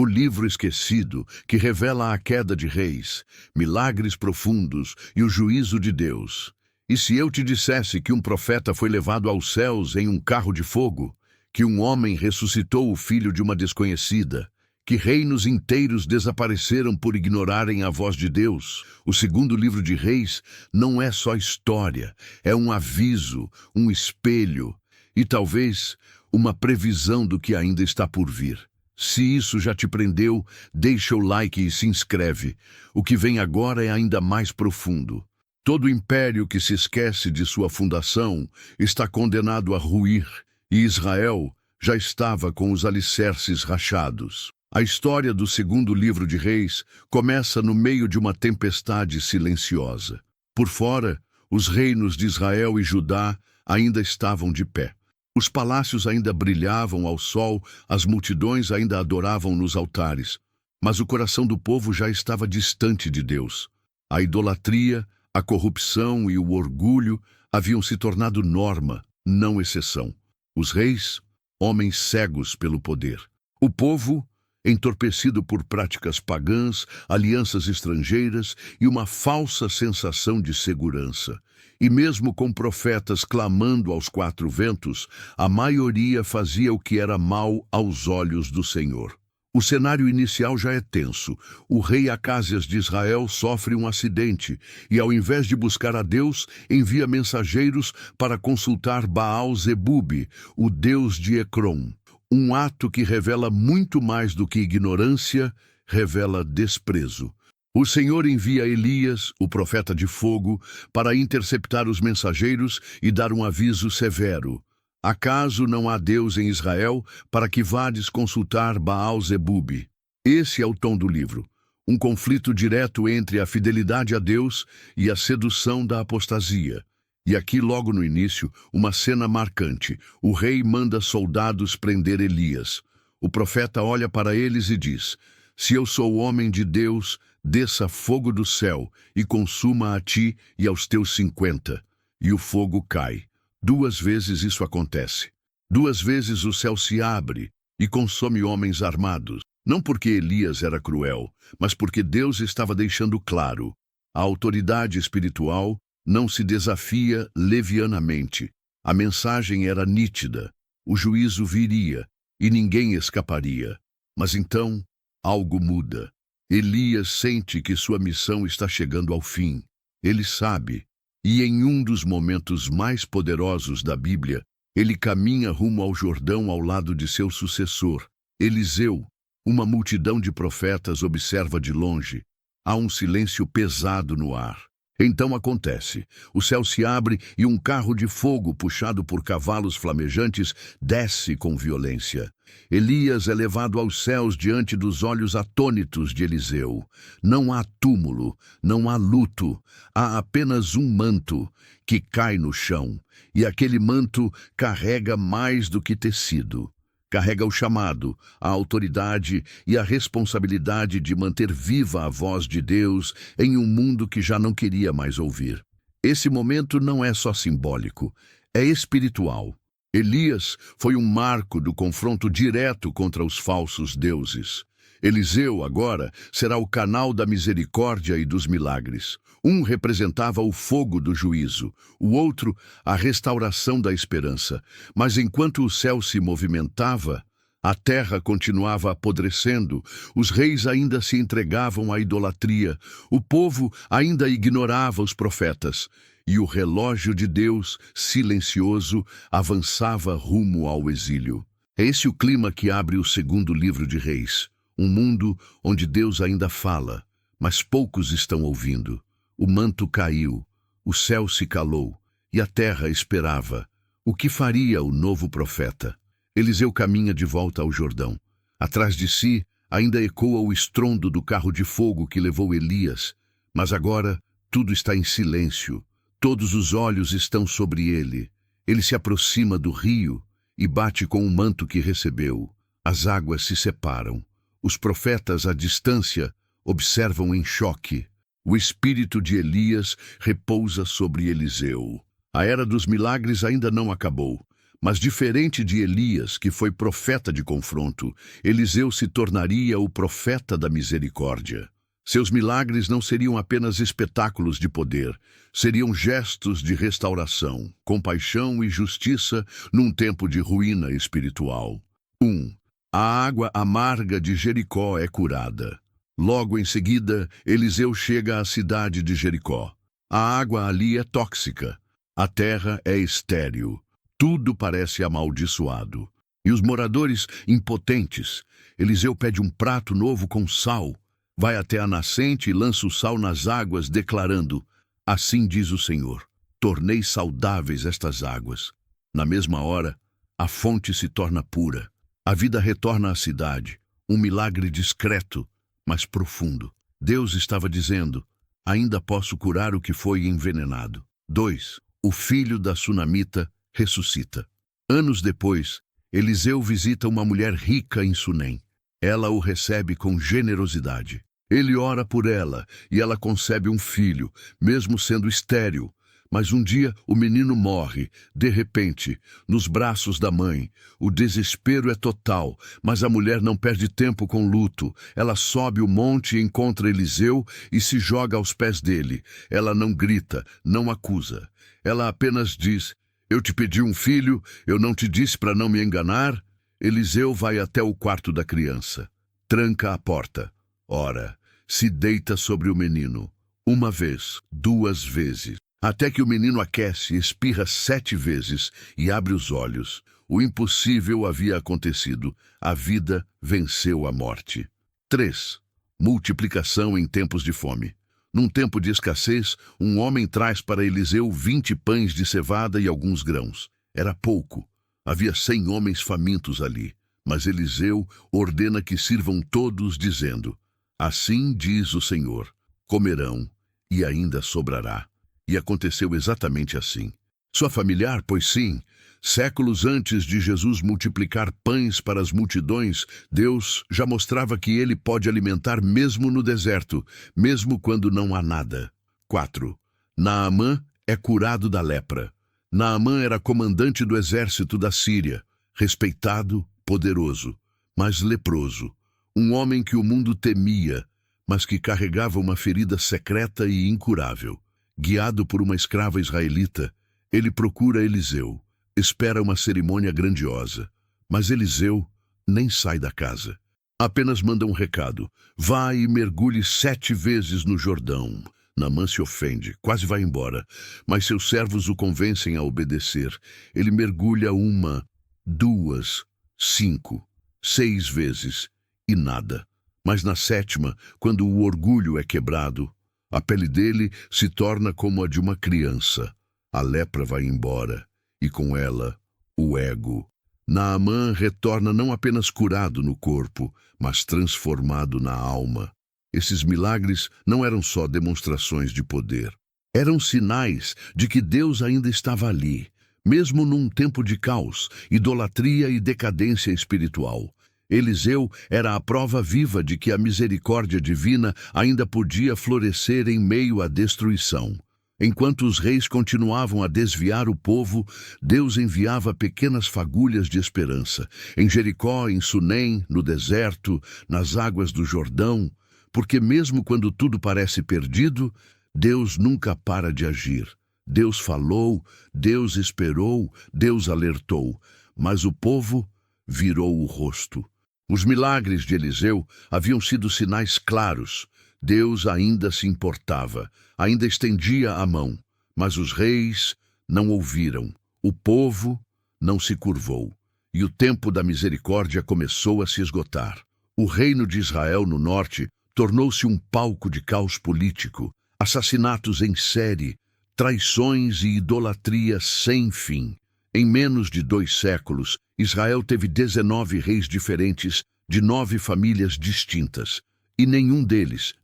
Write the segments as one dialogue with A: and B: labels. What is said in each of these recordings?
A: O livro esquecido que revela a queda de reis, milagres profundos e o juízo de Deus. E se eu te dissesse que um profeta foi levado aos céus em um carro de fogo, que um homem ressuscitou o filho de uma desconhecida, que reinos inteiros desapareceram por ignorarem a voz de Deus, o segundo livro de Reis não é só história, é um aviso, um espelho e talvez uma previsão do que ainda está por vir. Se isso já te prendeu, deixa o like e se inscreve. O que vem agora é ainda mais profundo. Todo império que se esquece de sua fundação está condenado a ruir, e Israel já estava com os alicerces rachados. A história do segundo livro de Reis começa no meio de uma tempestade silenciosa. Por fora, os reinos de Israel e Judá ainda estavam de pé. Os palácios ainda brilhavam ao sol, as multidões ainda adoravam nos altares. Mas o coração do povo já estava distante de Deus. A idolatria, a corrupção e o orgulho haviam se tornado norma, não exceção. Os reis, homens cegos pelo poder. O povo, entorpecido por práticas pagãs, alianças estrangeiras e uma falsa sensação de segurança. E mesmo com profetas clamando aos quatro ventos, a maioria fazia o que era mal aos olhos do Senhor. O cenário inicial já é tenso. O rei Acázias de Israel sofre um acidente e, ao invés de buscar a Deus, envia mensageiros para consultar Baal-Zebub, o deus de Ecrom. Um ato que revela muito mais do que ignorância, revela desprezo. O Senhor envia Elias, o profeta de fogo, para interceptar os mensageiros e dar um aviso severo. Acaso não há Deus em Israel para que vades consultar Baal-Zebub? Esse é o tom do livro. Um conflito direto entre a fidelidade a Deus e a sedução da apostasia. E aqui, logo no início, uma cena marcante. O rei manda soldados prender Elias. O profeta olha para eles e diz: se eu sou homem de Deus, desça fogo do céu e consuma a ti e aos teus 50. E o fogo cai. 2 vezes isso acontece. 2 vezes o céu se abre e consome homens armados. Não porque Elias era cruel, mas porque Deus estava deixando claro: a autoridade espiritual não se desafia levianamente. A mensagem era nítida. O juízo viria e ninguém escaparia. Mas então, algo muda. Elias sente que sua missão está chegando ao fim. Ele sabe, e em um dos momentos mais poderosos da Bíblia, ele caminha rumo ao Jordão ao lado de seu sucessor, Eliseu. Uma multidão de profetas observa de longe. Há um silêncio pesado no ar. Então acontece. O céu se abre e um carro de fogo puxado por cavalos flamejantes desce com violência. Elias é levado aos céus diante dos olhos atônitos de Eliseu. Não há túmulo, não há luto, há apenas um manto que cai no chão. E aquele manto carrega mais do que tecido. Carrega o chamado, a autoridade e a responsabilidade de manter viva a voz de Deus em um mundo que já não queria mais ouvir. Esse momento não é só simbólico, é espiritual. Elias foi um marco do confronto direto contra os falsos deuses. Eliseu, agora, será o canal da misericórdia e dos milagres. Um representava o fogo do juízo, o outro, a restauração da esperança. Mas enquanto o céu se movimentava, a terra continuava apodrecendo, os reis ainda se entregavam à idolatria, o povo ainda ignorava os profetas, e o relógio de Deus, silencioso, avançava rumo ao exílio. É esse o clima que abre o segundo livro de Reis. Um mundo onde Deus ainda fala, mas poucos estão ouvindo. O manto caiu, o céu se calou, e a terra esperava. O que faria o novo profeta? Eliseu caminha de volta ao Jordão. Atrás de si, ainda ecoa o estrondo do carro de fogo que levou Elias. Mas agora, tudo está em silêncio. Todos os olhos estão sobre ele. Ele se aproxima do rio e bate com o manto que recebeu. As águas se separam. Os profetas, à distância, observam em choque. O espírito de Elias repousa sobre Eliseu. A era dos milagres ainda não acabou, Mas diferente de Elias, que foi profeta de confronto, Eliseu se tornaria o profeta da misericórdia. Seus milagres não seriam apenas espetáculos de poder, seriam gestos de restauração, compaixão e justiça num tempo de ruína espiritual. 1. A água amarga de Jericó é curada. Logo em seguida, Eliseu chega à cidade de Jericó. A água ali é tóxica. A terra é estéril. Tudo parece amaldiçoado. E os moradores impotentes. Eliseu pede um prato novo com sal. Vai até a nascente e lança o sal nas águas, declarando: assim diz o Senhor, tornei saudáveis estas águas. Na mesma hora, a fonte se torna pura. A vida retorna à cidade. Um milagre discreto, mas profundo. Deus estava dizendo: ainda posso curar o que foi envenenado. 2. O filho da sunamita ressuscita. Anos depois, Eliseu visita uma mulher rica em Sunem. Ela o recebe com generosidade. Ele ora por ela e ela concebe um filho, mesmo sendo estéril. Mas um dia o menino morre, de repente, nos braços da mãe. O desespero é total, mas a mulher não perde tempo com luto. Ela sobe o monte e encontra Eliseu e se joga aos pés dele. Ela não grita, não acusa. Ela apenas diz: eu te pedi um filho, eu não te disse para não me enganar? Eliseu vai até o quarto da criança. Tranca a porta. Ora, se deita sobre o menino. Uma vez, 2 vezes. Até que o menino aquece, espirra 7 vezes e abre os olhos. O impossível havia acontecido. A vida venceu a morte. 3. Multiplicação em tempos de fome. Num tempo de escassez, um homem traz para Eliseu 20 pães de cevada e alguns grãos. Era pouco. Havia 100 homens famintos ali. Mas Eliseu ordena que sirvam todos, dizendo: assim diz o Senhor, comerão e ainda sobrará. E aconteceu exatamente assim. Sua familiar, pois sim, séculos antes de Jesus multiplicar pães para as multidões, Deus já mostrava que ele pode alimentar mesmo no deserto, mesmo quando não há nada. 4. Naamã é curado da lepra. Naamã era comandante do exército da Síria, respeitado, poderoso, mas leproso. Um homem que o mundo temia, mas que carregava uma ferida secreta e incurável. Guiado por uma escrava israelita, ele procura Eliseu, espera uma cerimônia grandiosa. Mas Eliseu nem sai da casa. Apenas manda um recado: vá e mergulhe 7 vezes no Jordão. Naamã se ofende, quase vai embora, mas seus servos o convencem a obedecer. Ele mergulha 1, 2, 5, 6 vezes e nada. Mas na 7ª, quando o orgulho é quebrado, a pele dele se torna como a de uma criança. A lepra vai embora, e com ela, o ego. Naamã retorna não apenas curado no corpo, mas transformado na alma. Esses milagres não eram só demonstrações de poder. Eram sinais de que Deus ainda estava ali, mesmo num tempo de caos, idolatria e decadência espiritual. Eliseu era a prova viva de que a misericórdia divina ainda podia florescer em meio à destruição. Enquanto os reis continuavam a desviar o povo, Deus enviava pequenas fagulhas de esperança. Em Jericó, em Sunem, no deserto, nas águas do Jordão, porque mesmo quando tudo parece perdido, Deus nunca para de agir. Deus falou, Deus esperou, Deus alertou, mas o povo virou o rosto. Os milagres de Eliseu haviam sido sinais claros. Deus ainda se importava, ainda estendia a mão, mas os reis não ouviram, o povo não se curvou, e o tempo da misericórdia começou a se esgotar. O reino de Israel no norte tornou-se um palco de caos político, assassinatos em série, traições e idolatria sem fim. Em menos de 2 séculos, Israel teve 19 reis diferentes, de 9 famílias distintas, e nenhum deles,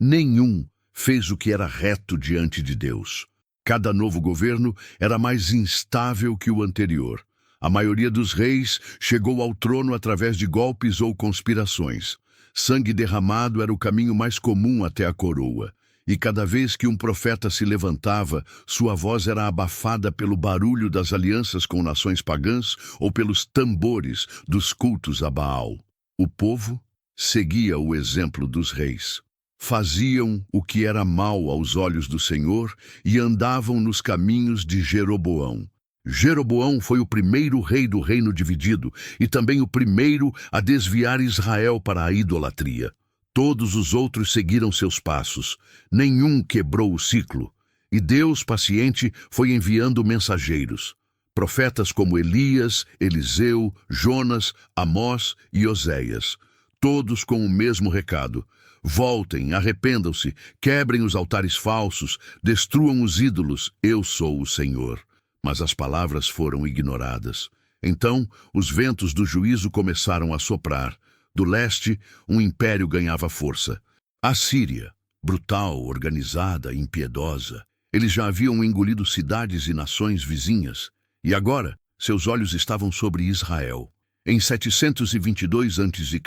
A: fez o que era reto diante de Deus. Cada novo governo era mais instável que o anterior. A maioria dos reis chegou ao trono através de golpes ou conspirações. Sangue derramado era o caminho mais comum até a coroa. E cada vez que um profeta se levantava, sua voz era abafada pelo barulho das alianças com nações pagãs ou pelos tambores dos cultos a Baal. O povo seguia o exemplo dos reis. Faziam o que era mal aos olhos do Senhor e andavam nos caminhos de Jeroboão. Jeroboão foi o primeiro rei do reino dividido e também o primeiro a desviar Israel para a idolatria. Todos os outros seguiram seus passos, nenhum quebrou o ciclo. E Deus, paciente, foi enviando mensageiros. Profetas como Elias, Eliseu, Jonas, Amós e Oséias. Todos com o mesmo recado. Voltem, arrependam-se, quebrem os altares falsos, destruam os ídolos, eu sou o Senhor. Mas as palavras foram ignoradas. Então, os ventos do juízo começaram a soprar. Do leste, um império ganhava força. A Síria, brutal, organizada, impiedosa. Eles já haviam engolido cidades e nações vizinhas. E agora, seus olhos estavam sobre Israel. Em 722 a.C.,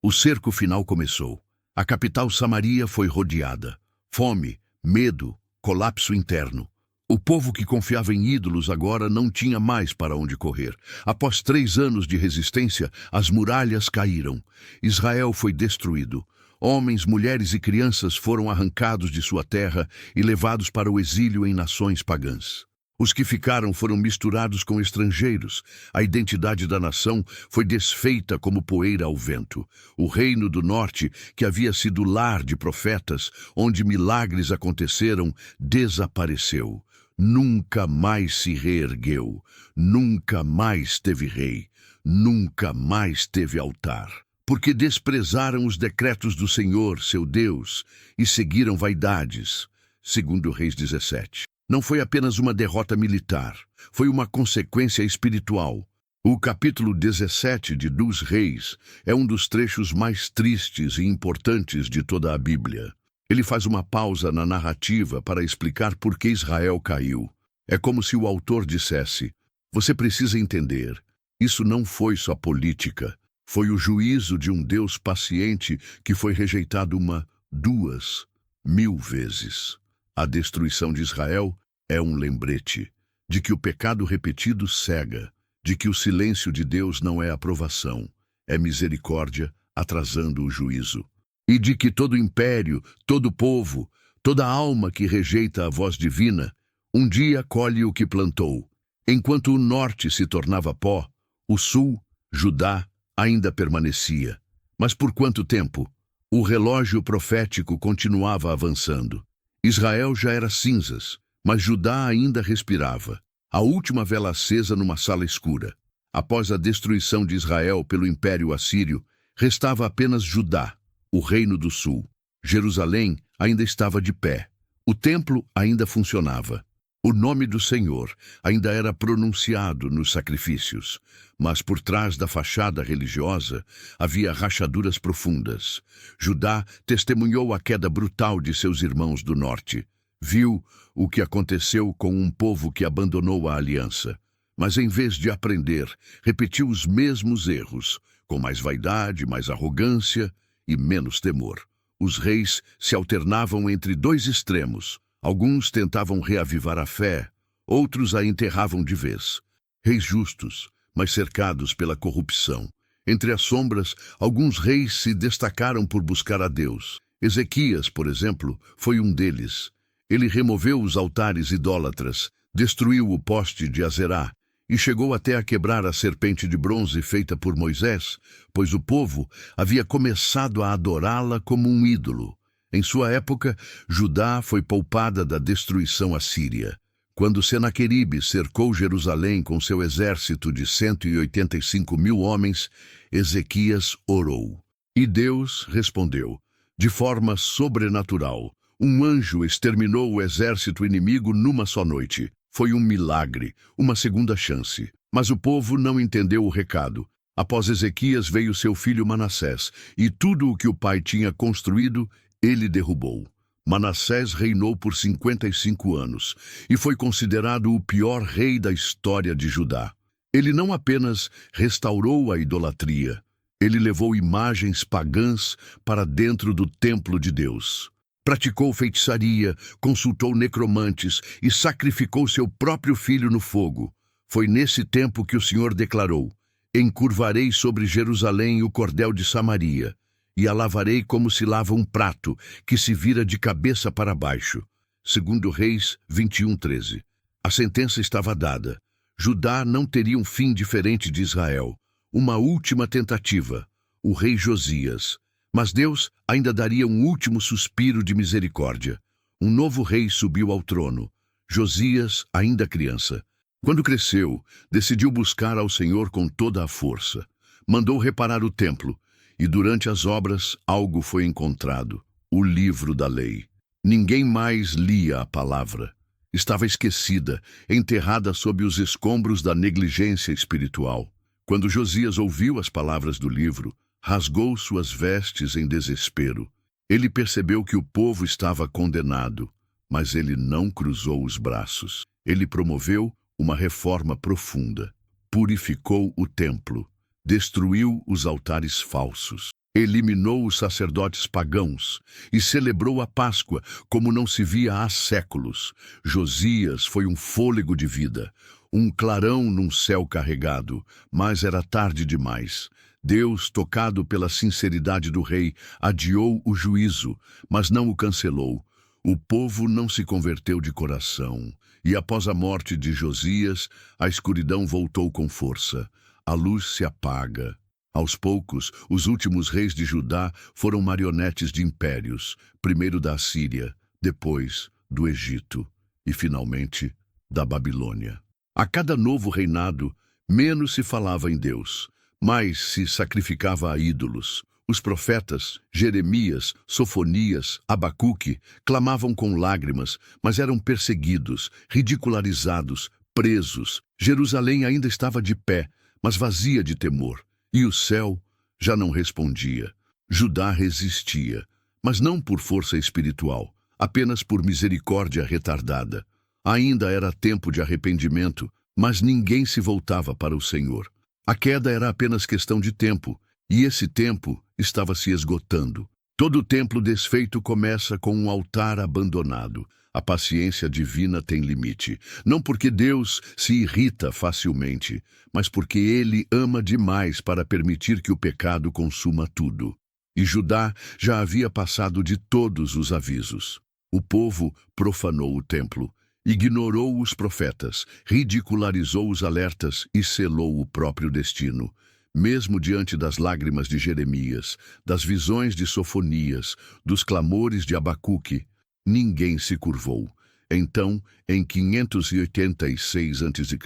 A: o cerco final começou. A capital Samaria foi rodeada. Fome, medo, colapso interno. O povo que confiava em ídolos agora não tinha mais para onde correr. Após 3 anos de resistência, as muralhas caíram. Israel foi destruído. Homens, mulheres e crianças foram arrancados de sua terra e levados para o exílio em nações pagãs. Os que ficaram foram misturados com estrangeiros. A identidade da nação foi desfeita como poeira ao vento. O reino do norte, que havia sido lar de profetas, onde milagres aconteceram, desapareceu. Nunca mais se reergueu, nunca mais teve rei, nunca mais teve altar. Porque desprezaram os decretos do Senhor, seu Deus, e seguiram vaidades. Segundo Reis 17. Não foi apenas uma derrota militar, foi uma consequência espiritual. O capítulo 17 de 2 Reis é um dos trechos mais tristes e importantes de toda a Bíblia. Ele faz uma pausa na narrativa para explicar por que Israel caiu. É como se o autor dissesse: você precisa entender, isso não foi só política, foi o juízo de um Deus paciente que foi rejeitado 1, 2, 1000 vezes. A destruição de Israel é um lembrete de que o pecado repetido cega, de que o silêncio de Deus não é aprovação, é misericórdia atrasando o juízo. E de que todo império, todo povo, toda alma que rejeita a voz divina, um dia colhe o que plantou. Enquanto o norte se tornava pó, o sul, Judá, ainda permanecia. Mas por quanto tempo? O relógio profético continuava avançando. Israel já era cinzas, mas Judá ainda respirava. A última vela acesa numa sala escura. Após a destruição de Israel pelo Império Assírio, restava apenas Judá, o reino do sul. Jerusalém ainda estava de pé. O templo ainda funcionava. O nome do Senhor ainda era pronunciado nos sacrifícios. Mas por trás da fachada religiosa havia rachaduras profundas. Judá testemunhou a queda brutal de seus irmãos do norte. Viu o que aconteceu com um povo que abandonou a aliança. Mas em vez de aprender, repetiu os mesmos erros, com mais vaidade, mais arrogância e menos temor. Os reis se alternavam entre 2 extremos. Alguns tentavam reavivar a fé, outros a enterravam de vez. Reis justos, mas cercados pela corrupção. Entre as sombras, alguns reis se destacaram por buscar a Deus. Ezequias, por exemplo, foi um deles. Ele removeu os altares idólatras, destruiu o poste de Azerá e chegou até a quebrar a serpente de bronze feita por Moisés, pois o povo havia começado a adorá-la como um ídolo. Em sua época, Judá foi poupada da destruição assíria. Quando Senaqueribe cercou Jerusalém com seu exército de 185.000 homens, Ezequias orou. E Deus respondeu, de forma sobrenatural. Um anjo exterminou o exército inimigo numa só noite. Foi um milagre, uma segunda chance. Mas o povo não entendeu o recado. Após Ezequias veio seu filho Manassés, e tudo o que o pai tinha construído, ele derrubou. Manassés reinou por 55 anos e foi considerado o pior rei da história de Judá. Ele não apenas restaurou a idolatria, ele levou imagens pagãs para dentro do templo de Deus. Praticou feitiçaria, consultou necromantes e sacrificou seu próprio filho no fogo. Foi nesse tempo que o Senhor declarou: encurvarei sobre Jerusalém o cordel de Samaria, e a lavarei como se lava um prato, que se vira de cabeça para baixo. Segundo Reis 21:13. A sentença estava dada. Judá não teria um fim diferente de Israel. Uma última tentativa, o rei Josias. Mas Deus ainda daria um último suspiro de misericórdia. Um novo rei subiu ao trono, Josias, ainda criança. Quando cresceu, decidiu buscar ao Senhor com toda a força. Mandou reparar o templo, e durante as obras algo foi encontrado: o livro da lei. Ninguém mais lia a palavra. Estava esquecida, enterrada sob os escombros da negligência espiritual. Quando Josias ouviu as palavras do livro, rasgou suas vestes em desespero. Ele percebeu que o povo estava condenado, mas ele não cruzou os braços. Ele promoveu uma reforma profunda. Purificou o templo, destruiu os altares falsos, eliminou os sacerdotes pagãos e celebrou a Páscoa como não se via há séculos. Josias foi um fôlego de vida, um clarão num céu carregado, mas era tarde demais. Deus, tocado pela sinceridade do rei, adiou o juízo, mas não o cancelou. O povo não se converteu de coração, e após a morte de Josias, a escuridão voltou com força. A luz se apaga. Aos poucos, os últimos reis de Judá foram marionetes de impérios, primeiro da Assíria, depois do Egito e, finalmente, da Babilônia. A cada novo reinado, menos se falava em Deus, mais se sacrificava a ídolos. Os profetas, Jeremias, Sofonias, Abacuque, clamavam com lágrimas, mas eram perseguidos, ridicularizados, presos. Jerusalém ainda estava de pé, mas vazia de temor, e o céu já não respondia. Judá resistia, mas não por força espiritual, apenas por misericórdia retardada. Ainda era tempo de arrependimento, mas ninguém se voltava para o Senhor. A queda era apenas questão de tempo, e esse tempo estava se esgotando. Todo templo desfeito começa com um altar abandonado. A paciência divina tem limite, não porque Deus se irrita facilmente, mas porque Ele ama demais para permitir que o pecado consuma tudo. E Judá já havia passado de todos os avisos. O povo profanou o templo, ignorou os profetas, ridicularizou os alertas e selou o próprio destino. Mesmo diante das lágrimas de Jeremias, das visões de Sofonias, dos clamores de Abacuque, ninguém se curvou. Então, em 586 a.C.,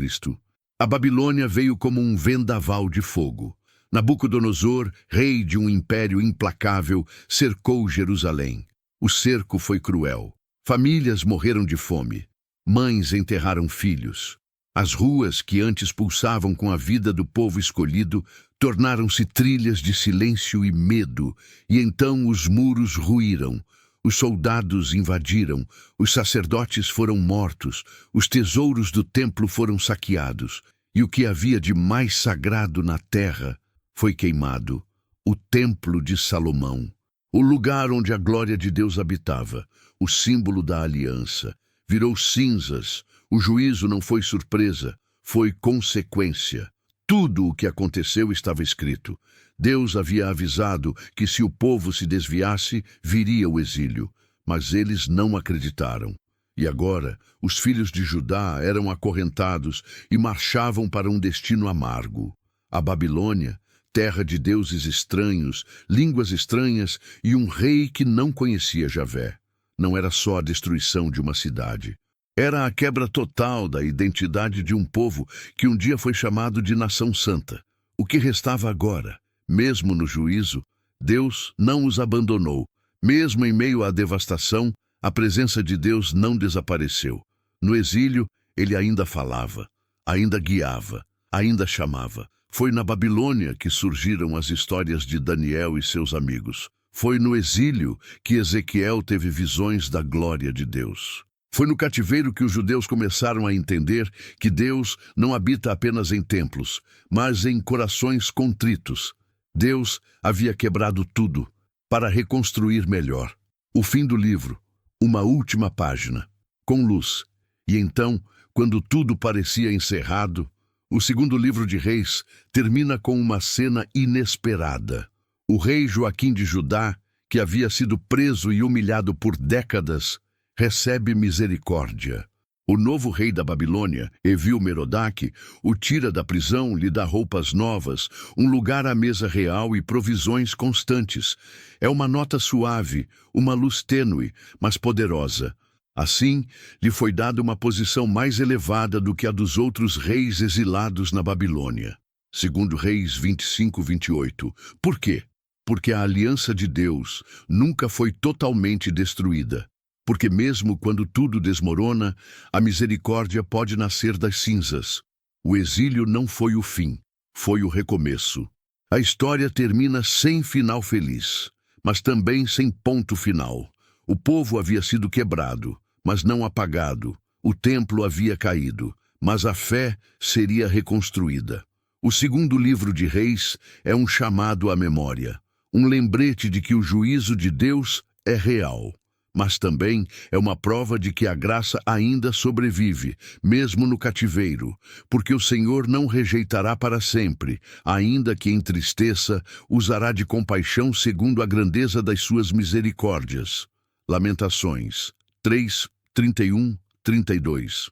A: a Babilônia veio como um vendaval de fogo. Nabucodonosor, rei de um império implacável, cercou Jerusalém. O cerco foi cruel. Famílias morreram de fome. Mães enterraram filhos. As ruas que antes pulsavam com a vida do povo escolhido tornaram-se trilhas de silêncio e medo, e então os muros ruíram. Os soldados invadiram, os sacerdotes foram mortos, os tesouros do templo foram saqueados, e o que havia de mais sagrado na terra foi queimado: o templo de Salomão, o lugar onde a glória de Deus habitava, o símbolo da aliança. Virou cinzas. O juízo não foi surpresa, foi consequência. Tudo o que aconteceu estava escrito. Deus havia avisado que se o povo se desviasse, viria o exílio. Mas eles não acreditaram. E agora, os filhos de Judá eram acorrentados e marchavam para um destino amargo. A Babilônia, terra de deuses estranhos, línguas estranhas e um rei que não conhecia Javé. Não era só a destruição de uma cidade. Era a quebra total da identidade de um povo que um dia foi chamado de nação santa. O que restava agora? Mesmo no juízo, Deus não os abandonou. Mesmo em meio à devastação, a presença de Deus não desapareceu. No exílio, ele ainda falava, ainda guiava, ainda chamava. Foi na Babilônia que surgiram as histórias de Daniel e seus amigos. Foi no exílio que Ezequiel teve visões da glória de Deus. Foi no cativeiro que os judeus começaram a entender que Deus não habita apenas em templos, mas em corações contritos. Deus havia quebrado tudo para reconstruir melhor. O fim do livro, uma última página, com luz. E então, quando tudo parecia encerrado, o segundo livro de Reis termina com uma cena inesperada. O rei Joaquim de Judá, que havia sido preso e humilhado por décadas, recebe misericórdia. O novo rei da Babilônia, Evil-Merodach, o tira da prisão, lhe dá roupas novas, um lugar à mesa real e provisões constantes. É uma nota suave, uma luz tênue, mas poderosa. Assim, lhe foi dada uma posição mais elevada do que a dos outros reis exilados na Babilônia. Segundo Reis 25:28. Por quê? Porque a aliança de Deus nunca foi totalmente destruída. Porque mesmo quando tudo desmorona, a misericórdia pode nascer das cinzas. O exílio não foi o fim, foi o recomeço. A história termina sem final feliz, mas também sem ponto final. O povo havia sido quebrado, mas não apagado. O templo havia caído, mas a fé seria reconstruída. O segundo livro de Reis é um chamado à memória, um lembrete de que o juízo de Deus é real. Mas também é uma prova de que a graça ainda sobrevive, mesmo no cativeiro, porque o Senhor não rejeitará para sempre, ainda que entristeça, usará de compaixão segundo a grandeza das suas misericórdias. Lamentações 3, 31, 32.